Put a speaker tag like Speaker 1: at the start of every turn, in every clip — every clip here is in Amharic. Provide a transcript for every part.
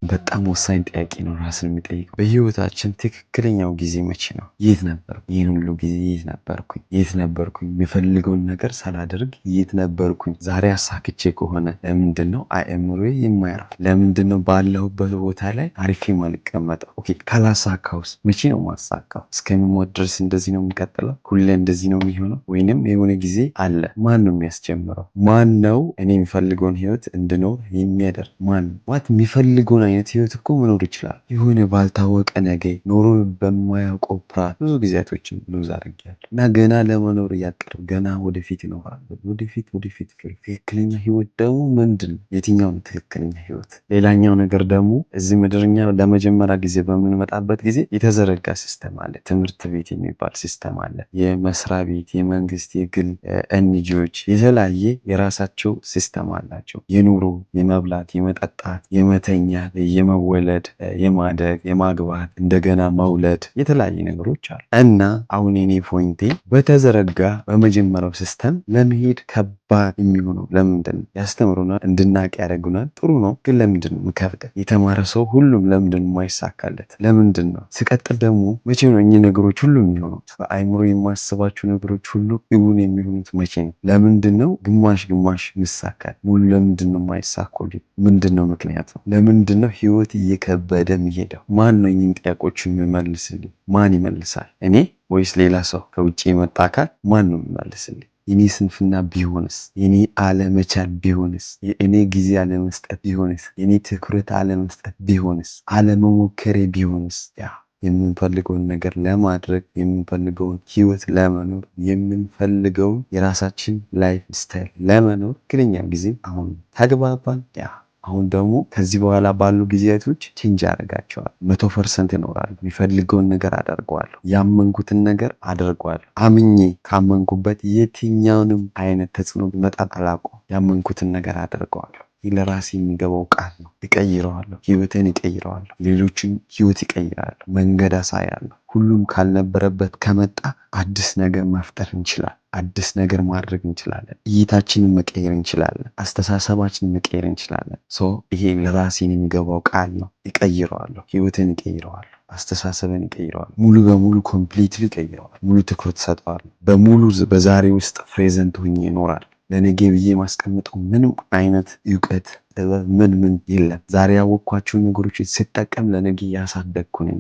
Speaker 1: በጣም ወሳኝ ጥያቄ ነው ራስን የሚጠይቅ። በህይወታችን ትክክለኛው ጊዜ መቼ ነው? የት ነበርኩ? ይህን ሁሉ ጊዜ የት ነበርኩኝ? የት ነበርኩኝ? የምፈልገውን ነገር ሳላደርግ የት ነበርኩኝ? ዛሬ አሳክቼ ከሆነ ለምንድን ነው አእምሮዬ የማያርፍ? ለምንድን ነው ባለሁበት ቦታ ላይ አሪፌ ማልቀመጠው? ኦኬ ካላሳካውስ መቼ ነው ማሳካው? እስከሚሞት ድረስ እንደዚህ ነው የሚቀጥለው? ሁሌ እንደዚህ ነው የሚሆነው? ወይንም የሆነ ጊዜ አለ። ማን ነው የሚያስጀምረው? ማን ነው እኔ የሚፈልገውን ህይወት እንድኖር የሚያደርግ? ማን ዋት የሚፈልገውን አይነት ህይወት እኮ መኖር ይችላል። የሆነ ባልታወቀ ነገ ኖሮ በማያውቀው ፕራት ብዙ ጊዜያቶችን ሉዝ አድርጌያለሁ እና ገና ለመኖር እያቀድኩ ገና ወደፊት ይኖራል። ወደፊት ትክክለኛ ህይወት ደግሞ ምንድን ነው? የትኛው ነው ትክክለኛ ህይወት? ሌላኛው ነገር ደግሞ እዚህ ምድርኛ ለመጀመሪያ ጊዜ በምንመጣበት ጊዜ የተዘረጋ ሲስተም አለ። ትምህርት ቤት የሚባል ሲስተም አለ። የመስሪያ ቤት፣ የመንግስት፣ የግል ኤንጂኦዎች የተለያየ የራሳቸው ሲስተም አላቸው። የኑሮ፣ የመብላት፣ የመጠጣት፣ የመተኛት፣ የመወለድ፣ የማደግ፣ የማግባት፣ እንደገና መውለድ የተለያዩ ነገሮች አሉ እና አሁን የኔ ፖይንቴ በተዘረጋ በመጀመሪያው ሲስተም ለመሄድ ከባድ የሚሆነው ለምንድን ነው? ያስተምሩናል፣ እንድናቅ ያደርጉናል። ጥሩ ነው፣ ግን ለምንድን ነው የሚከብደን? የተማረ ሰው ሁሉም ለምንድን ነው የማይሳካለት? ለምንድን ነው? ሲቀጥል ደግሞ መቼ ነው እኚህ ነገሮች ሁሉ የሚሆኑት? በአይምሮ የማስባቸው ነገሮች ሁሉ እውን የሚሆኑት መቼ ነው? ለምንድን ነው ግማሽ ግማሽ ይሳካል? ሙሉ ለምንድን ነው የማይሳኩልኝ? ምንድን ነው ምክንያቱ? ለምንድን ነው ህይወት እየከበደ የሚሄደው? ማን ነው ይህን ጥያቄዎች የሚመልስልኝ? ማን ይመልሳል? እኔ ወይስ ሌላ ሰው ከውጭ የመጣ አካል? ማን ነው የሚመልስልኝ? የኔ ስንፍና ቢሆንስ? የኔ አለመቻል ቢሆንስ? የእኔ ጊዜ አለመስጠት ቢሆንስ? የኔ ትኩረት አለመስጠት ቢሆንስ? አለመሞከሬ ቢሆንስ? የምንፈልገውን ነገር ለማድረግ የምንፈልገውን ህይወት ለመኖር የምንፈልገውን የራሳችን ላይፍ ስታይል ለመኖር ትክክለኛ ጊዜ አሁን ተግባባን። አሁን ደግሞ ከዚህ በኋላ ባሉ ጊዜያቶች ቼንጅ ያደርጋቸዋል። 100% ይኖራሉ። የሚፈልገውን ነገር አደርገዋለሁ። ያመንኩትን ነገር አደርገዋለሁ። አምኜ ካመንኩበት የትኛውንም አይነት ተጽዕኖ ቢመጣ አላውቀውም። ያመንኩትን ነገር አደርገዋለሁ። ይህ ለራሴ የሚገባው ቃል ነው። እቀይረዋለሁ። ህይወትን እቀይረዋለሁ። ሌሎችን ህይወት ይቀይራሉ። መንገድ አሳያለሁ። ሁሉም ካልነበረበት ከመጣ አዲስ ነገር መፍጠር እንችላለን። አዲስ ነገር ማድረግ እንችላለን። እይታችንን መቀየር እንችላለን። አስተሳሰባችንን መቀየር እንችላለን። ይሄ ለራሴን የሚገባው ቃል ነው። እቀይረዋለሁ። ህይወትን እቀይረዋለሁ። አስተሳሰብን እቀይረዋለሁ። ሙሉ በሙሉ ኮምፕሊትሊ እቀይረዋለሁ። ሙሉ ትኩረት ሰጠዋለሁ። በሙሉ በዛሬ ውስጥ ፕሬዘንት ሆኜ ይኖራል። ለነገ ብዬ ማስቀምጠው ምንም አይነት እውቀት ጥበብ ምን የለም። ዛሬ ያወቅኳቸውን ነገሮች ስጠቀም ለነገ ያሳደግኩ ነኝ።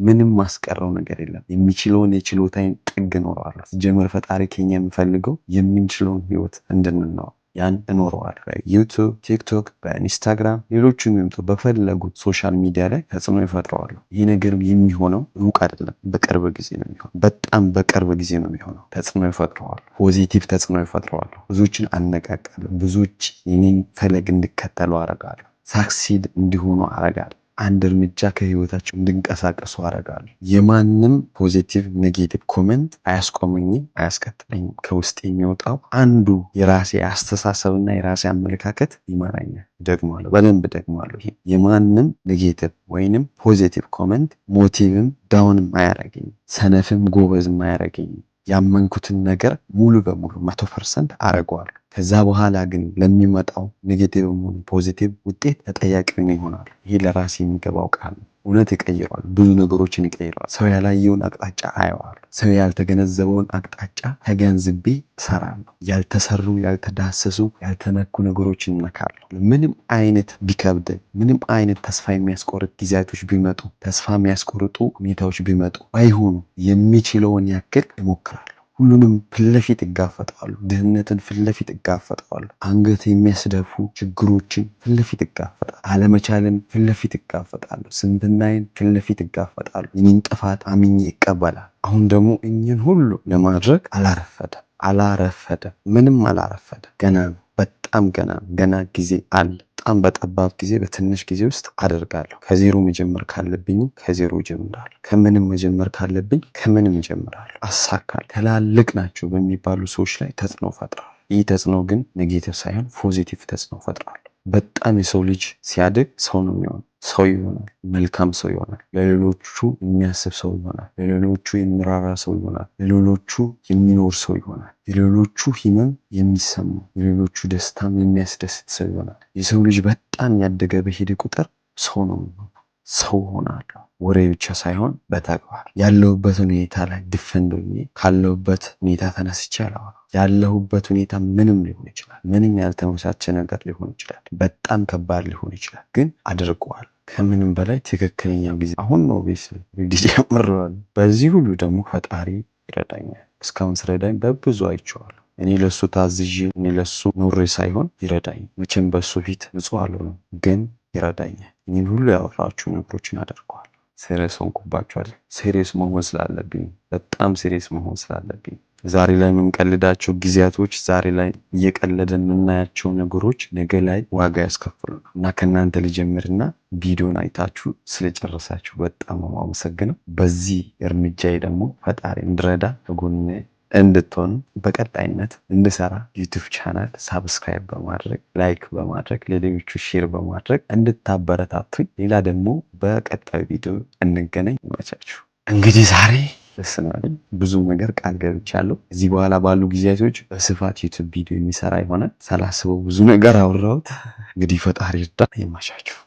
Speaker 1: ምንም ማስቀረው ነገር የለም። የሚችለውን የችሎታዬን ጥግ እኖረዋለሁ። ሲጀመር ፈጣሪ ከኛ የሚፈልገው የምንችለውን ህይወት እንድንኖር ያን እኖረዋለሁ። በዩቱብ፣ ቲክቶክ፣ በኢንስታግራም ሌሎችም ይምጡ በፈለጉት ሶሻል ሚዲያ ላይ ተጽዕኖ ይፈጥረዋል። ይህ ነገር የሚሆነው ሩቅ አይደለም፣ በቅርብ ጊዜ ነው የሚሆነው። በጣም በቅርብ ጊዜ ነው የሚሆነው። ተጽዕኖ ይፈጥረዋል። ፖዚቲቭ ተጽዕኖ ይፈጥረዋል። ብዙዎችን አነቃቃለሁ። ብዙዎች የኔን ፈለግ እንዲከተሉ አደርጋለሁ። ሳክሲድ እንዲሆኑ አደርጋለሁ። አንድ እርምጃ ከህይወታቸው እንድንቀሳቀሱ አደርጋለሁ። የማንም ፖዚቲቭ ኔጌቲቭ ኮሜንት አያስቆመኝም፣ አያስከትለኝም። ከውስጥ የሚወጣው አንዱ የራሴ አስተሳሰብና የራሴ አመለካከት ይመራኛል። ደግማለሁ፣ በደንብ ደግማለሁ። ይሄ የማንም ኔጌቲቭ ወይንም ፖዚቲቭ ኮሜንት ሞቲቭም ዳውንም አያረገኝም፣ ሰነፍም ጎበዝም አያረገኝም። ያመንኩትን ነገር ሙሉ በሙሉ 100% አደርገዋለሁ። ከዛ በኋላ ግን ለሚመጣው ኔጌቲቭ ሆነ ፖዚቲቭ ውጤት ተጠያቂ ይሆናል። ይሄ ለራሴ የሚገባው ቃል ነው። እውነት ይቀይረዋል። ብዙ ነገሮችን ይቀይረዋል። ሰው ያላየውን አቅጣጫ አየዋለሁ። ሰው ያልተገነዘበውን አቅጣጫ ተገንዝቤ እሰራለሁ። ያልተሰሩ፣ ያልተዳሰሱ፣ ያልተነኩ ነገሮችን እነካለሁ። ምንም አይነት ቢከብድ፣ ምንም አይነት ተስፋ የሚያስቆርጥ ጊዜያቶች ቢመጡ፣ ተስፋ የሚያስቆርጡ ሁኔታዎች ቢመጡ ባይሆኑ የሚችለውን ያክል እሞክራለሁ። ሁሉንም ፊትለፊት እጋፈጣሉ። ድህነትን ፊትለፊት እጋፈጣሉ። አንገት የሚያስደፉ ችግሮችን ፊትለፊት እጋፈጣሉ። አለመቻልን ፊትለፊት እጋፈጣሉ። ስንፍናዬን ፊትለፊት እጋፈጣሉ። የኔን ጥፋት አምኜ ይቀበላል። አሁን ደግሞ እኚህን ሁሉ ለማድረግ አላረፈደም። ምንም አላረፈደም። ገና ነው። በጣም ገና ጊዜ አለ። በጣም በጠባብ ጊዜ በትንሽ ጊዜ ውስጥ አደርጋለሁ። ከዜሮ መጀመር ካለብኝ ከዜሮ እጀምራለሁ። ከምንም መጀመር ካለብኝ ከምንም እጀምራለሁ። አሳካለሁ። ትላልቅ ናቸው በሚባሉ ሰዎች ላይ ተጽዕኖ ፈጥራለሁ። ይህ ተጽዕኖ ግን ኔጌቲቭ ሳይሆን ፖዚቲቭ ተጽዕኖ ፈጥራለሁ። በጣም የሰው ልጅ ሲያድግ ሰው ነው የሚሆነው። ሰው ይሆናል። መልካም ሰው ይሆናል። ለሌሎቹ የሚያስብ ሰው ይሆናል። ለሌሎቹ የሚራራ ሰው ይሆናል። ለሌሎቹ የሚኖር ሰው ይሆናል። የሌሎቹ ህመም የሚሰማው፣ የሌሎቹ ደስታም የሚያስደስት ሰው ይሆናል። የሰው ልጅ በጣም ያደገ በሄደ ቁጥር ሰው ነው የምሆነው። ሰው ሆናለሁ። ወሬ ብቻ ሳይሆን በተግባር ያለሁበት ሁኔታ ላይ ዲፌንድ ሆኜ ካለሁበት ሁኔታ ተነስቼ አላወራም። ያለሁበት ሁኔታ ምንም ሊሆን ይችላል። ምንም ያልተመቻቸ ነገር ሊሆን ይችላል። በጣም ከባድ ሊሆን ይችላል። ግን አድርገዋል። ከምንም በላይ ትክክለኛው ጊዜ አሁን ነው። ቤት ጊዜ ጀምረዋል። በዚህ ሁሉ ደግሞ ፈጣሪ ይረዳኛል። እስካሁን ስረዳኝ በብዙ አይቼዋለሁ። እኔ ለሱ ታዝዤ እኔ ለሱ ኑሬ ሳይሆን ይረዳኝ። መቼም በሱ ፊት ንጹህ አልሆንም፣ ግን ይረዳኛል። ይህን ሁሉ ያወራችሁ ነገሮችን አደርገዋል። ሴሪየስ ሆንኩባችሁ አይደል? ሴሪየስ መሆን ስላለብኝ፣ በጣም ሴሪየስ መሆን ስላለብኝ ዛሬ ላይ የምንቀልዳቸው ጊዜያቶች፣ ዛሬ ላይ እየቀለደን የምናያቸው ነገሮች ነገ ላይ ዋጋ ያስከፍሉናል። እና ከእናንተ ልጀምርና ቪዲዮን አይታችሁ ስለጨረሳችሁ በጣም ነው የማመሰግነው። በዚህ እርምጃዬ ደግሞ ፈጣሪ እንድረዳ ከጎኔ እንድትሆኑ በቀጣይነት እንድሰራ ዩቲዩብ ቻናል ሳብስክራይብ በማድረግ ላይክ በማድረግ ለሌሎቹ ሼር በማድረግ እንድታበረታቱኝ። ሌላ ደግሞ በቀጣዩ ቪዲዮ እንገናኝ። ይመቻችሁ። እንግዲህ ዛሬ ደስ ነው አይደል? ብዙ ነገር ቃል ገብቻለሁ። እዚህ በኋላ ባሉ ጊዜያቶች በስፋት ዩቲዩብ ቪዲዮ የሚሰራ ይሆናል። ሳላስበው ብዙ ነገር አወራሁት። እንግዲህ ፈጣሪ ይርዳን። ይመቻችሁ።